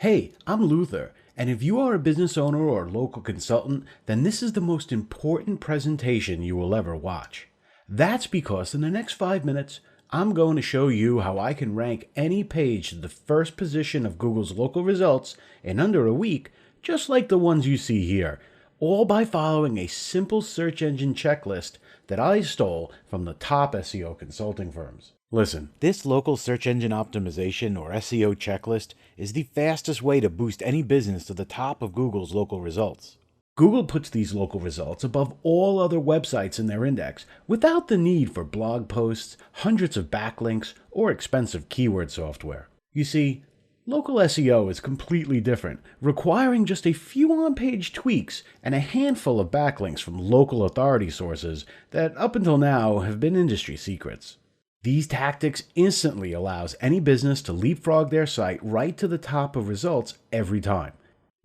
Hey, I'm Luther, and if you are a business owner or local consultant, then this is the most important presentation you will ever watch. That's because in the next 5 minutes, I'm going to show you how I can rank any page to the first position of Google's local results in under a week, just like the ones you see here, all by following a simple search engine checklist that I stole from the top SEO consulting firms. Listen, this local search engine optimization or SEO checklist is the fastest way to boost any business to the top of Google's local results. Google puts these local results above all other websites in their index without the need for blog posts, hundreds of backlinks, or expensive keyword software. You see, local SEO is completely different, requiring just a few on-page tweaks and a handful of backlinks from local authority sources that up until now have been industry secrets. These tactics instantly allows any business to leapfrog their site right to the top of results every time.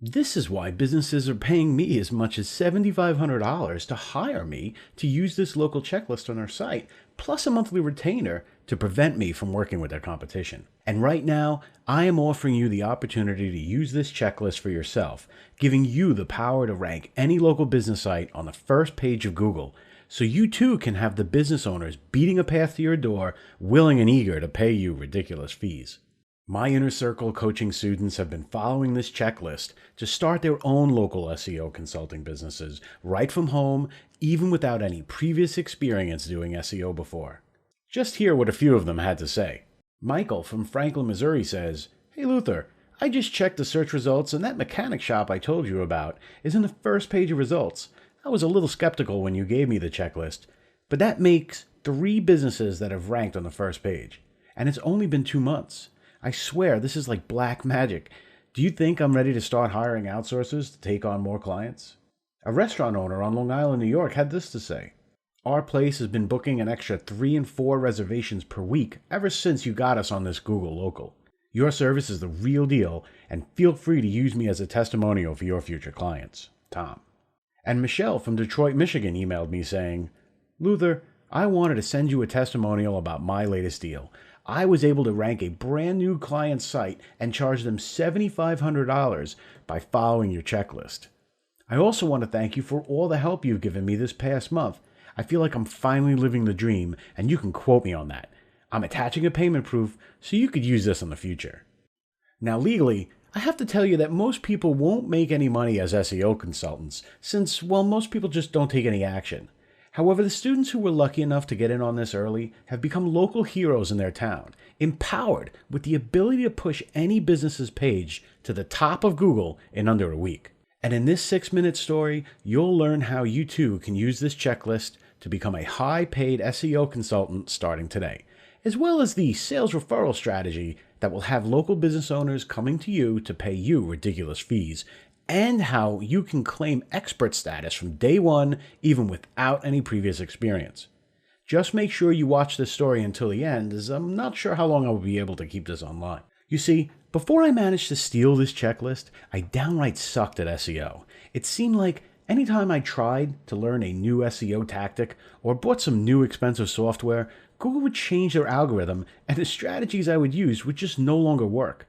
This is why businesses are paying me as much as $7,500 to hire me to use this local checklist on their site, plus a monthly retainer to prevent me from working with their competition. And right now, I am offering you the opportunity to use this checklist for yourself, giving you the power to rank any local business site on the first page of Google, so you too can have the business owners beating a path to your door, willing and eager to pay you ridiculous fees. My Inner Circle coaching students have been following this checklist to start their own local SEO consulting businesses right from home, even without any previous experience doing SEO before. Just hear what a few of them had to say. Michael from Franklin, Missouri says, "Hey Luther, I just checked the search results and that mechanic shop I told you about is in the first page of results. I was a little skeptical when you gave me the checklist, but that makes 3 businesses that have ranked on the first page. And it's only been 2 months. I swear this is like black magic. Do you think I'm ready to start hiring outsourcers to take on more clients?" A restaurant owner on Long Island, New York had this to say: "Our place has been booking an extra 3 and 4 reservations per week ever since you got us on this Google local. Your service is the real deal, and feel free to use me as a testimonial for your future clients. Tom." And Michelle from Detroit, Michigan emailed me saying, "Luther, I wanted to send you a testimonial about my latest deal. I was able to rank a brand new client site and charge them $7,500 by following your checklist. I also want to thank you for all the help you've given me this past month. I feel like I'm finally living the dream, and you can quote me on that. I'm attaching a payment proof so you could use this in the future." Now legally, I have to tell you that most people won't make any money as SEO consultants since, well, most people just don't take any action. However, the students who were lucky enough to get in on this early have become local heroes in their town, empowered with the ability to push any business's page to the top of Google in under a week. And in this 6-minute story, you'll learn how you too can use this checklist to become a high-paid SEO consultant starting today, as well as the sales referral strategy that will have local business owners coming to you to pay you ridiculous fees, and how you can claim expert status from day one even without any previous experience. Just make sure you watch this story until the end, as I'm not sure how long I will be able to keep this online. You see, before I managed to steal this checklist, I downright sucked at SEO. It seemed like anytime I tried to learn a new SEO tactic or bought some new expensive software, Google would change their algorithm and the strategies I would use would just no longer work.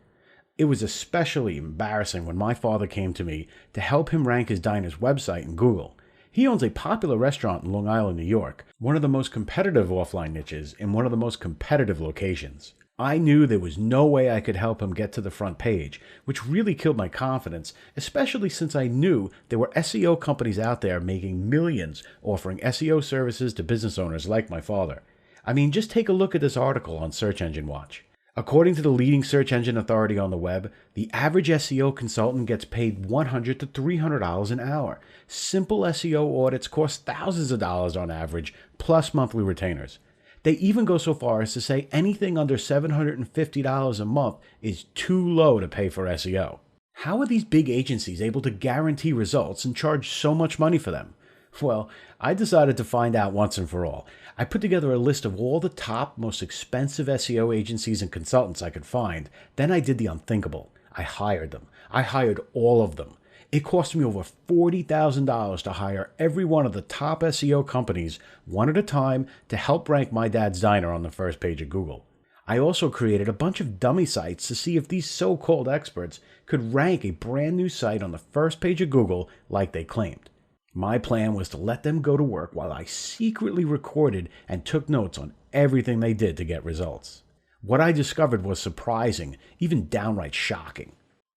It was especially embarrassing when my father came to me to help him rank his diner's website in Google. He owns a popular restaurant in Long Island, New York, one of the most competitive offline niches in one of the most competitive locations. I knew there was no way I could help him get to the front page, which really killed my confidence, especially since I knew there were SEO companies out there making millions offering SEO services to business owners like my father. I mean, just take a look at this article on Search Engine Watch. According to the leading search engine authority on the web, the average SEO consultant gets paid $100 to $300 an hour. Simple SEO audits cost thousands of dollars on average, plus monthly retainers. They even go so far as to say anything under $750 a month is too low to pay for SEO. How are these big agencies able to guarantee results and charge so much money for them? Well, I decided to find out once and for all. I put together a list of all the top, most expensive SEO agencies and consultants I could find. Then I did the unthinkable. I hired them. I hired all of them. It cost me over $40,000 to hire every one of the top SEO companies, one at a time, to help rank my dad's diner on the first page of Google. I also created a bunch of dummy sites to see if these so-called experts could rank a brand new site on the first page of Google like they claimed. My plan was to let them go to work while I secretly recorded and took notes on everything they did to get results. What I discovered was surprising, even downright shocking.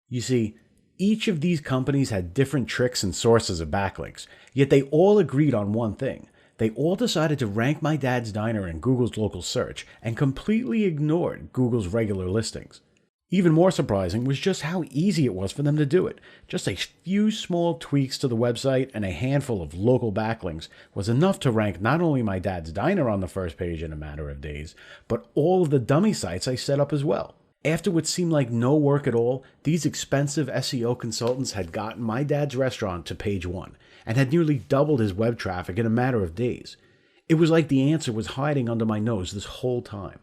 You see, each of these companies had different tricks and sources of backlinks, yet they all agreed on one thing. They all decided to rank my dad's diner in Google's local search and completely ignored Google's regular listings. Even more surprising was just how easy it was for them to do it. Just a few small tweaks to the website and a handful of local backlinks was enough to rank not only my dad's diner on the first page in a matter of days, but all of the dummy sites I set up as well. After what seemed like no work at all, these expensive SEO consultants had gotten my dad's restaurant to page 1 and had nearly doubled his web traffic in a matter of days. It was like the answer was hiding under my nose this whole time.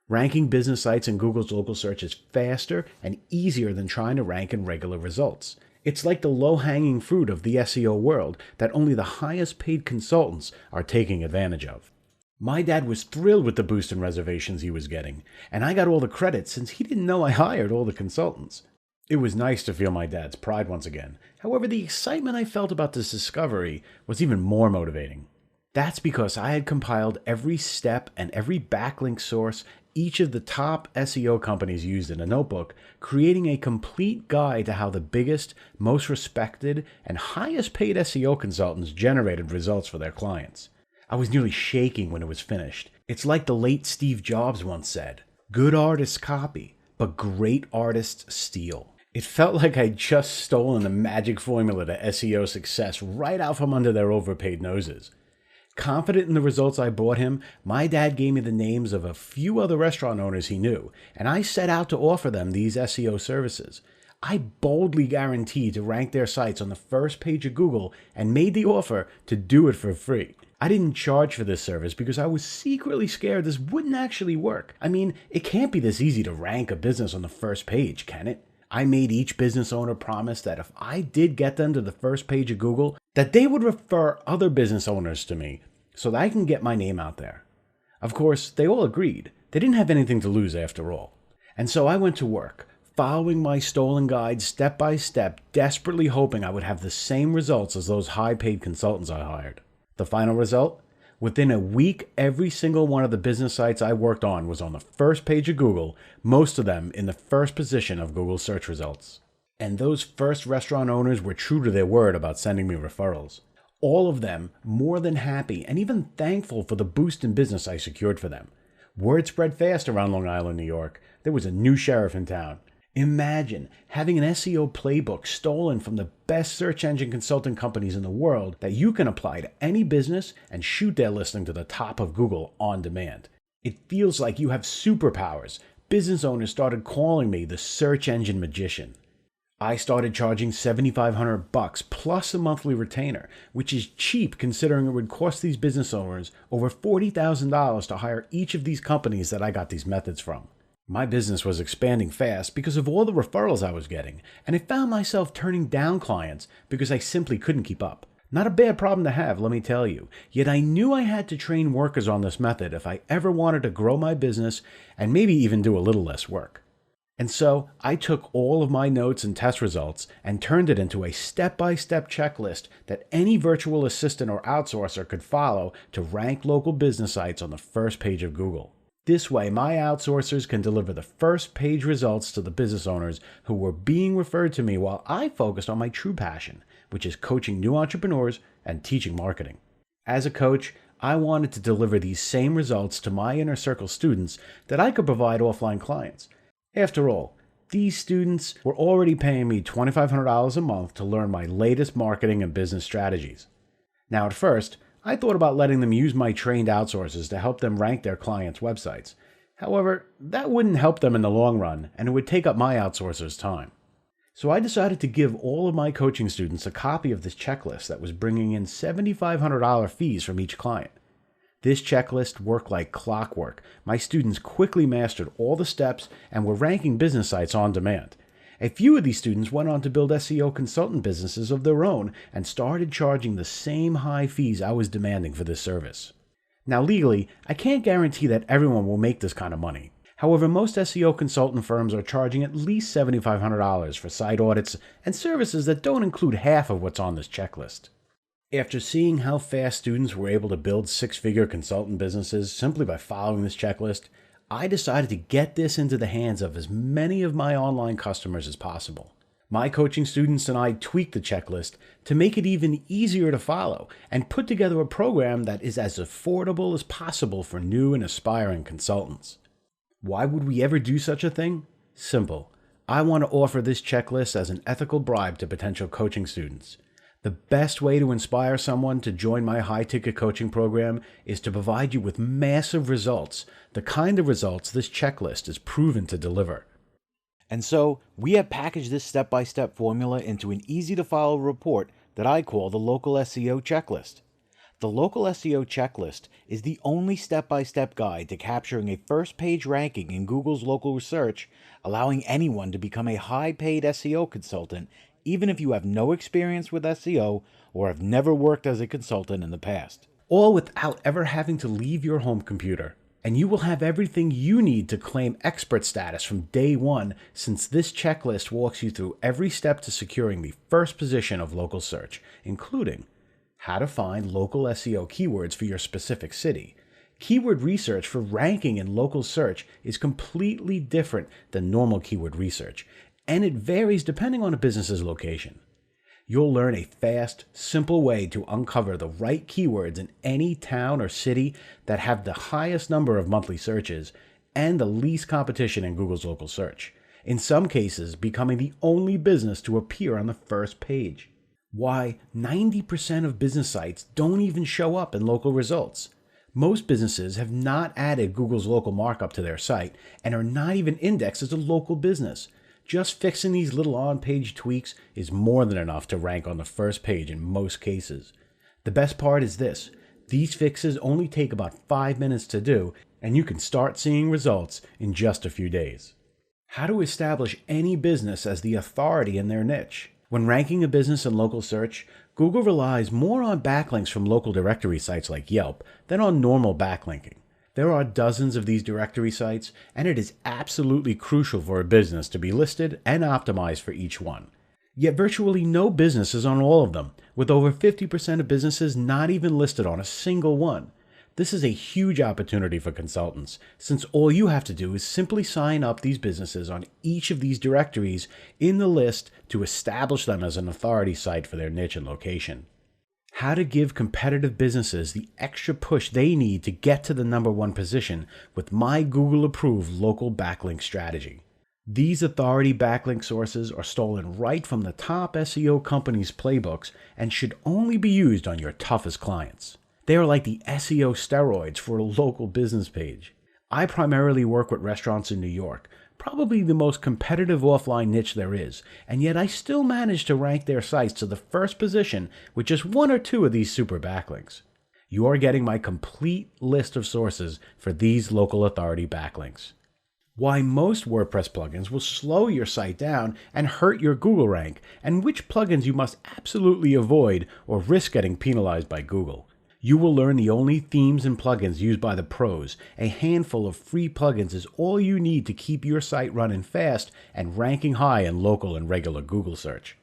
Ranking business sites in Google's local search is faster and easier than trying to rank in regular results. It's like the low-hanging fruit of the SEO world that only the highest paid consultants are taking advantage of. My dad was thrilled with the boost in reservations he was getting, and I got all the credit since he didn't know I hired all the consultants. It was nice to feel my dad's pride once again. However, the excitement I felt about this discovery was even more motivating. That's because I had compiled every step and every backlink source each of the top SEO companies used in a notebook, creating a complete guide to how the biggest, most respected, and highest paid SEO consultants generated results for their clients. I was nearly shaking when it was finished. It's like the late Steve Jobs once said, "Good artists copy, but great artists steal." It felt like I'd just stolen the magic formula to SEO success right out from under their overpaid noses. Confident in the results I brought him, my dad gave me the names of a few other restaurant owners he knew, and I set out to offer them these SEO services. I boldly guaranteed to rank their sites on the first page of Google and made the offer to do it for free. I didn't charge for this service because I was secretly scared this wouldn't actually work. I mean, it can't be this easy to rank a business on the first page, can it? I made each business owner promise that if I did get them to the first page of Google, that they would refer other business owners to me so that I can get my name out there. Of course, they all agreed. They didn't have anything to lose after all. And so I went to work, following my stolen guide step by step, desperately hoping I would have the same results as those high-paid consultants I hired. The final result? Within a week, every single one of the business sites I worked on was on the first page of Google, most of them in the first position of Google search results. And those first restaurant owners were true to their word about sending me referrals. All of them more than happy and even thankful for the boost in business I secured for them. Word spread fast around Long Island, New York. There was a new sheriff in town. Imagine having an SEO playbook stolen from the best search engine consulting companies in the world that you can apply to any business and shoot their listing to the top of Google on demand. It feels like you have superpowers. Business owners started calling me the search engine magician. I started charging $7,500 plus a monthly retainer, which is cheap considering it would cost these business owners over $40,000 to hire each of these companies that I got these methods from. My business was expanding fast because of all the referrals I was getting, and I found myself turning down clients because I simply couldn't keep up. Not a bad problem to have, let me tell you. Yet I knew I had to train workers on this method if I ever wanted to grow my business and maybe even do a little less work. And so I took all of my notes and test results and turned it into a step-by-step checklist that any virtual assistant or outsourcer could follow to rank local business sites on the first page of Google. This way, my outsourcers can deliver the first page results to the business owners who were being referred to me while I focused on my true passion, which is coaching new entrepreneurs and teaching marketing. As a coach, I wanted to deliver these same results to my inner circle students that I could provide offline clients. After all, these students were already paying me $2,500 a month to learn my latest marketing and business strategies. Now, at first, I thought about letting them use my trained outsourcers to help them rank their clients' websites. However, that wouldn't help them in the long run, and it would take up my outsourcers' time. So I decided to give all of my coaching students a copy of this checklist that was bringing in $7,500 fees from each client. This checklist worked like clockwork. My students quickly mastered all the steps and were ranking business sites on demand. A few of these students went on to build SEO consultant businesses of their own and started charging the same high fees I was demanding for this service. Now legally, I can't guarantee that everyone will make this kind of money. However, most SEO consultant firms are charging at least $7,500 for site audits and services that don't include half of what's on this checklist. After seeing how fast students were able to build six-figure consultant businesses simply by following this checklist, I decided to get this into the hands of as many of my online customers as possible. My coaching students and I tweaked the checklist to make it even easier to follow and put together a program that is as affordable as possible for new and aspiring consultants. Why would we ever do such a thing? Simple. I want to offer this checklist as an ethical bribe to potential coaching students. The best way to inspire someone to join my high-ticket coaching program is to provide you with massive results, the kind of results this checklist is proven to deliver. And so, we have packaged this step-by-step formula into an easy-to-follow report that I call the Local SEO Checklist. The Local SEO Checklist is the only step-by-step guide to capturing a first-page ranking in Google's local search, allowing anyone to become a high-paid SEO consultant even if you have no experience with SEO or have never worked as a consultant in the past. All without ever having to leave your home computer. And you will have everything you need to claim expert status from day one, since this checklist walks you through every step to securing the first position of local search, including how to find local SEO keywords for your specific city. Keyword research for ranking in local search is completely different than normal keyword research, and it varies depending on a business's location. You'll learn a fast, simple way to uncover the right keywords in any town or city that have the highest number of monthly searches and the least competition in Google's local search. In some cases, becoming the only business to appear on the first page. Why 90% of business sites don't even show up in local results. Most businesses have not added Google's local markup to their site and are not even indexed as a local business. Just fixing these little on-page tweaks is more than enough to rank on the first page in most cases. The best part is this: these fixes only take about 5 minutes to do, and you can start seeing results in just a few days. How to establish any business as the authority in their niche. When ranking a business in local search, Google relies more on backlinks from local directory sites like Yelp than on normal backlinking. There are dozens of these directory sites, and it is absolutely crucial for a business to be listed and optimized for each one. Yet virtually no business is on all of them, with over 50% of businesses not even listed on a single one. This is a huge opportunity for consultants, since all you have to do is simply sign up these businesses on each of these directories in the list to establish them as an authority site for their niche and location. How to give competitive businesses the extra push they need to get to the #1 position with my Google-approved local backlink strategy. These authority backlink sources are stolen right from the top SEO companies' playbooks and should only be used on your toughest clients. They are like the SEO steroids for a local business page. I primarily work with restaurants in New York, probably the most competitive offline niche there is, and yet I still manage to rank their sites to the first position with just 1 or 2 of these super backlinks. You are getting my complete list of sources for these local authority backlinks. Why most WordPress plugins will slow your site down and hurt your Google rank, and which plugins you must absolutely avoid or risk getting penalized by Google. You will learn the only themes and plugins used by the pros. A handful of free plugins is all you need to keep your site running fast and ranking high in local and regular Google search.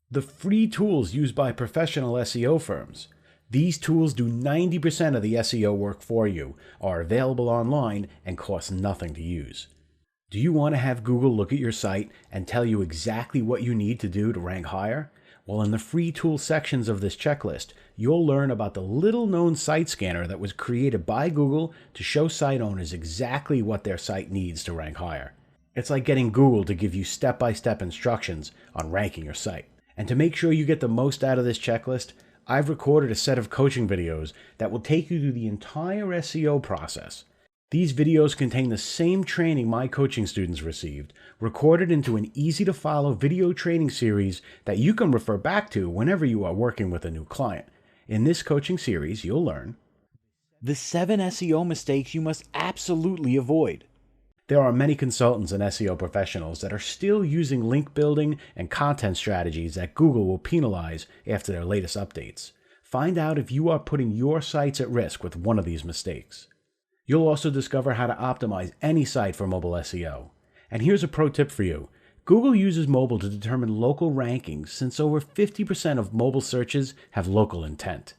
The free tools used by professional SEO firms. These tools do 90% of the SEO work for you, are available online, and cost nothing to use. Do you want to have Google look at your site and tell you exactly what you need to do to rank higher? Well, in the free tool sections of this checklist, you'll learn about the little-known site scanner that was created by Google to show site owners exactly what their site needs to rank higher. It's like getting Google to give you step-by-step instructions on ranking your site. And to make sure you get the most out of this checklist, I've recorded a set of coaching videos that will take you through the entire SEO process. These videos contain the same training my coaching students received, recorded into an easy-to-follow video training series that you can refer back to whenever you are working with a new client. In this coaching series, you'll learn the 7 SEO mistakes you must absolutely avoid. There are many consultants and SEO professionals that are still using link building and content strategies that Google will penalize after their latest updates. Find out if you are putting your sites at risk with one of these mistakes. You'll also discover how to optimize any site for mobile SEO. And here's a pro tip for you. Google uses mobile to determine local rankings since over 50% of mobile searches have local intent.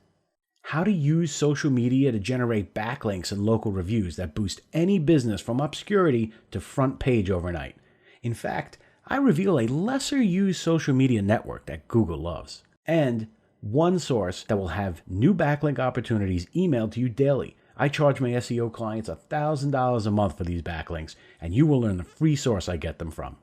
How to use social media to generate backlinks and local reviews that boost any business from obscurity to front page overnight. In fact, I reveal a lesser used social media network that Google loves. And one source that will have new backlink opportunities emailed to you daily. I charge my SEO clients $1,000 a month for these backlinks, and you will learn the free source I get them from.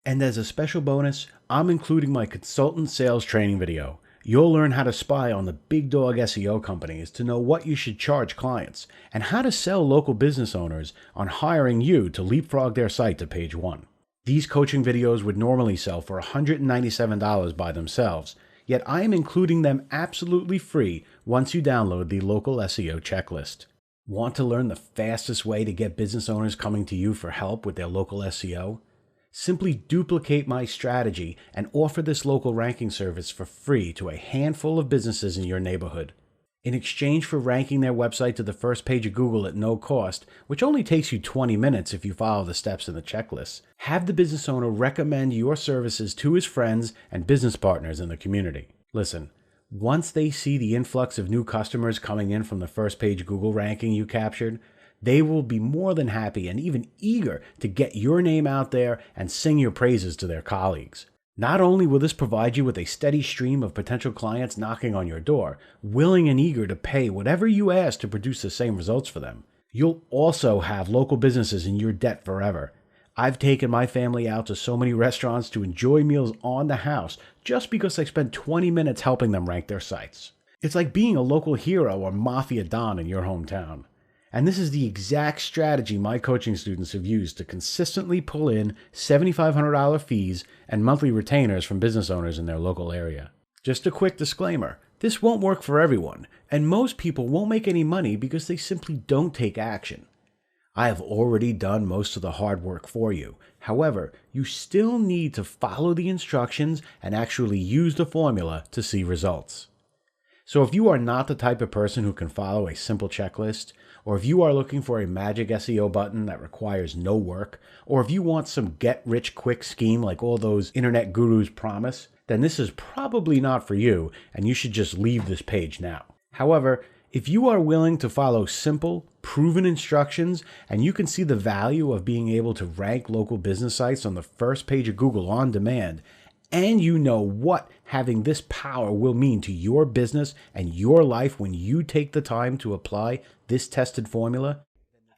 And as a special bonus, I'm including my consultant sales training video. You'll learn how to spy on the big dog SEO companies to know what you should charge clients, and how to sell local business owners on hiring you to leapfrog their site to page 1. These coaching videos would normally sell for $197 by themselves, yet I am including them absolutely free once you download the Local SEO Checklist. Want to learn the fastest way to get business owners coming to you for help with their local SEO? Simply duplicate my strategy and offer this local ranking service for free to a handful of businesses in your neighborhood. In exchange for ranking their website to the first page of Google at no cost, which only takes you 20 minutes if you follow the steps in the checklist, have the business owner recommend your services to his friends and business partners in the community. Listen, once they see the influx of new customers coming in from the first page Google ranking you captured, they will be more than happy and even eager to get your name out there and sing your praises to their colleagues. Not only will this provide you with a steady stream of potential clients knocking on your door, willing and eager to pay whatever you ask to produce the same results for them, you'll also have local businesses in your debt forever. I've taken my family out to so many restaurants to enjoy meals on the house just because I spent 20 minutes helping them rank their sites. It's like being a local hero or mafia don in your hometown. And this is the exact strategy my coaching students have used to consistently pull in $7,500 fees and monthly retainers from business owners in their local area. Just a quick disclaimer, this won't work for everyone, and most people won't make any money because they simply don't take action. I have already done most of the hard work for you. However, you still need to follow the instructions and actually use the formula to see results. So if you are not the type of person who can follow a simple checklist, or if you are looking for a magic SEO button that requires no work, or if you want some get-rich-quick scheme like all those internet gurus promise, then this is probably not for you, and you should just leave this page now. However, if you are willing to follow simple, proven instructions, and you can see the value of being able to rank local business sites on the first page of Google on demand, and you know what having this power will mean to your business and your life when you take the time to apply this tested formula,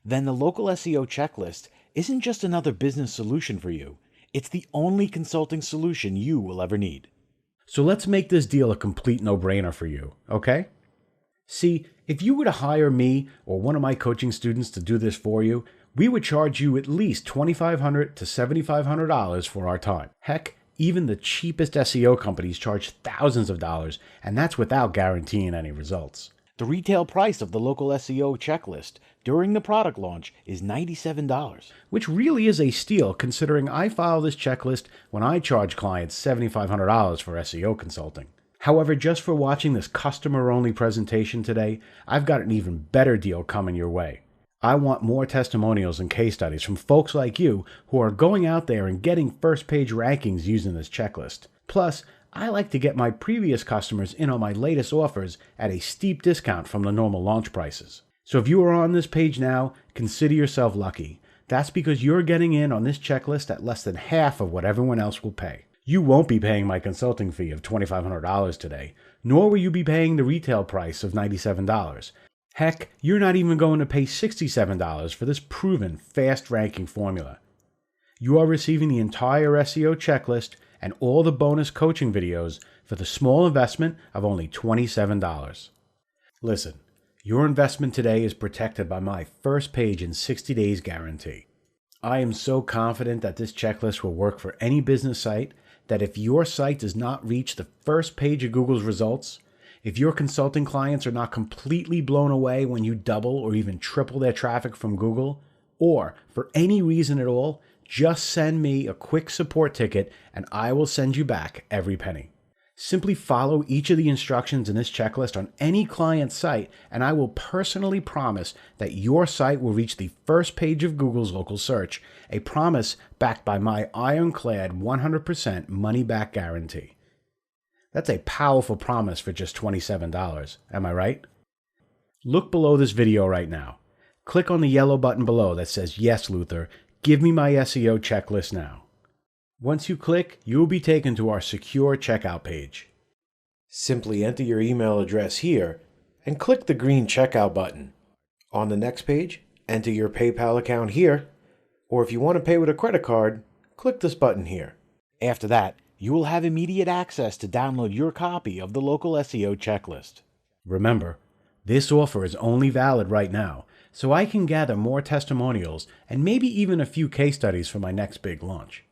then the Local SEO Checklist isn't just another business solution for you. It's the only consulting solution you will ever need. So let's make this deal a complete no-brainer for you, okay? See, if you were to hire me or one of my coaching students to do this for you, we would charge you at least $2,500 to $7,500 for our time. Heck, even the cheapest SEO companies charge thousands of dollars, and that's without guaranteeing any results. The retail price of the Local SEO Checklist during the product launch is $97, which really is a steal considering I follow this checklist when I charge clients $7,500 for SEO consulting. However, just for watching this customer-only presentation today, I've got an even better deal coming your way. I want more testimonials and case studies from folks like you who are going out there and getting first-page rankings using this checklist. Plus, I like to get my previous customers in on my latest offers at a steep discount from the normal launch prices. So if you are on this page now, consider yourself lucky. That's because you're getting in on this checklist at less than half of what everyone else will pay. You won't be paying my consulting fee of $2,500 today, nor will you be paying the retail price of $97. Heck, you're not even going to pay $67 for this proven fast ranking formula. You are receiving the entire SEO checklist and all the bonus coaching videos for the small investment of only $27. Listen, your investment today is protected by my first page in 60 days guarantee. I am so confident that this checklist will work for any business site that if your site does not reach the first page of Google's results, if your consulting clients are not completely blown away when you double or even triple their traffic from Google, or for any reason at all, just send me a quick support ticket and I will send you back every penny. Simply follow each of the instructions in this checklist on any client site, and I will personally promise that your site will reach the first page of Google's local search, a promise backed by my ironclad 100% money-back guarantee. That's a powerful promise for just $27, am I right? Look below this video right now. Click on the yellow button below that says, "Yes, Luther, give me my SEO checklist now." Once you click, you will be taken to our secure checkout page. Simply enter your email address here and click the green checkout button. On the next page, enter your PayPal account here, or if you want to pay with a credit card, click this button here. After that, you will have immediate access to download your copy of the Local SEO Checklist. Remember, this offer is only valid right now, so I can gather more testimonials and maybe even a few case studies for my next big launch.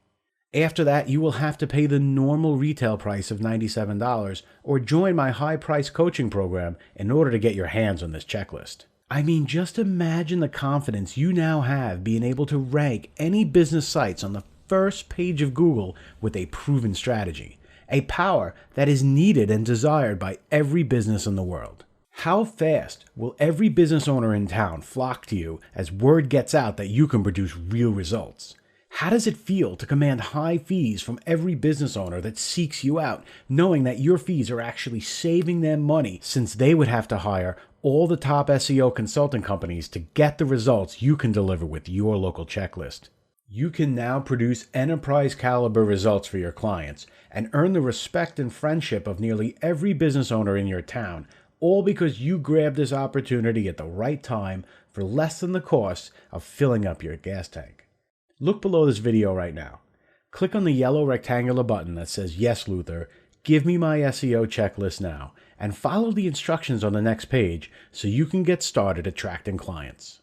After that, you will have to pay the normal retail price of $97 or join my high-price coaching program in order to get your hands on this checklist. I mean, just imagine the confidence you now have being able to rank any business sites on the first page of Google with a proven strategy, a power that is needed and desired by every business in the world. How fast will every business owner in town flock to you as word gets out that you can produce real results? How does it feel to command high fees from every business owner that seeks you out, knowing that your fees are actually saving them money since they would have to hire all the top SEO consulting companies to get the results you can deliver with your local checklist? You can now produce enterprise caliber results for your clients and earn the respect and friendship of nearly every business owner in your town, all because you grabbed this opportunity at the right time for less than the cost of filling up your gas tank. Look below this video right now. Click on the yellow rectangular button that says, "Yes, Luther, give me my SEO checklist now," and follow the instructions on the next page so you can get started attracting clients.